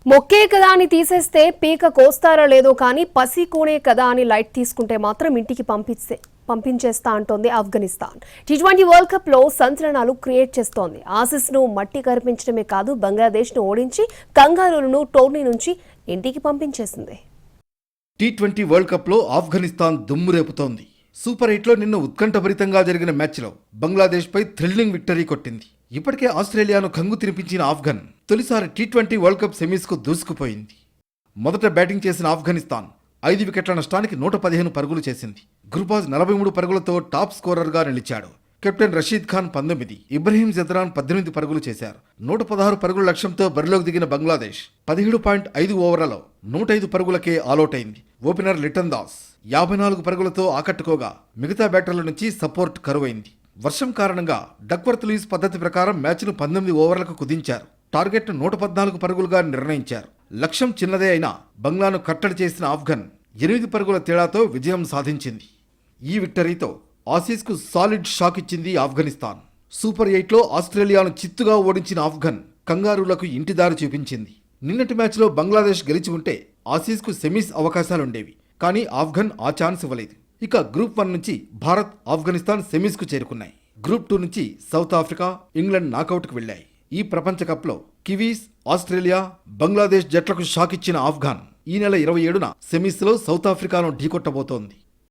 మొక్కే కదా అని తీసేస్తే పీక కోస్తారో లేదో కానీ పసి కోనే కదా అని లైట్ తీసుకుంటే మాత్రం ఇంటికి పంపించేస్తా అంటోంది ఆఫ్ఘనిస్తాన్. టీ20 వరల్డ్ కప్ లో సంచలనాలు క్రియేట్ చేస్తోంది. ఆసీస్ ను మట్టి కరిపించడమే కాదు, బంగ్లాదేశ్ ను ఓడించి కంగారులను టోర్నీ నుంచి ఇంటికి పంపించేసింది. టీ20 వరల్డ్ కప్ లో ఆఫ్ఘనిస్తాన్ దుమ్ము రేపుతోంది. సూపర్ 8 లో నిన్న ఉత్కంఠభరితంగా జరిగిన మ్యాచ్లో బంగ్లాదేశ్ పై థ్రిల్లింగ్ విక్టరీ కొట్టింది. ఇప్పటికే ఆస్ట్రేలియాను కంగు తినిపించిన ఆఫ్ఘన్ తొలిసారి టీ20 వరల్డ్ కప్ సెమీస్ కు దూసుకుపోయింది. మొదట బ్యాటింగ్ చేసిన ఆఫ్ఘనిస్తాన్ 5 వికెట్ల నష్టానికి 115 పరుగులు చేసింది. గుర్బాజ్ 43 పరుగులతో టాప్ స్కోరర్ గా నిలిచాడు. కెప్టెన్ రషీద్ ఖాన్ 19, ఇబ్రహీం జదరాన్ 18 పరుగులు చేశారు. 116 పరుగుల లక్ష్యంతో బరిలోకి దిగిన బంగ్లాదేశ్ 17.5 ఓవర్లలో 105 పరుగులకే ఆలౌట్ అయింది. ఓపెనర్ లిటన్ దాస్ 54 పరుగులతో ఆకట్టుకోగా మిగతా బ్యాటర్ల నుంచి సపోర్ట్ కరువైంది. వర్షం కారణంగా డక్వర్త్ లూయిస్ పద్ధతి ప్రకారం మ్యాచ్ను 19 ఓవర్లకు కుదించారు. టార్గెట్ 114 పరుగులుగా నిర్ణయించారు. లక్ష్యం చిన్నదే అయినా బంగ్లాను కట్టడి చేసిన ఆఫ్ఘన్ 8 పరుగుల తేడాతో విజయం సాధించింది. ఈ విక్టరీతో ఆసీస్కు సాలిడ్ షాక్ ఇచ్చింది ఆఫ్ఘనిస్తాన్. సూపర్ 8లో ఆస్ట్రేలియాను చిత్తుగా ఓడించిన ఆఫ్ఘన్ కంగారూలకు ఇంటిదారి చూపించింది. నిన్నటి మ్యాచ్లో బంగ్లాదేశ్ గెలిచి ఉంటే ఆసీస్కు సెమీస్ అవకాశాలుండేవి. కానీ ఆఫ్ఘన్ ఆ ఛాన్స్ ఇవ్వలేదు. ఇక గ్రూప్ 1 నుంచి భారత్, ఆఫ్ఘనిస్తాన్ సెమీస్కు చేరుకున్నాయి. గ్రూప్ 2 నుంచి సౌత్ ఆఫ్రికా, ఇంగ్లాండ్ నాకౌట్కు వెళ్లాయి. ఈ ప్రపంచ కప్లో కివీస్, ఆస్ట్రేలియా, బంగ్లాదేశ్ జట్లకు షాక్ ఇచ్చిన ఆఫ్ఘన్ ఈ నెల 27న సెమీస్లో సౌత్ ఆఫ్రికాను ఢీకొట్టబోతోంది.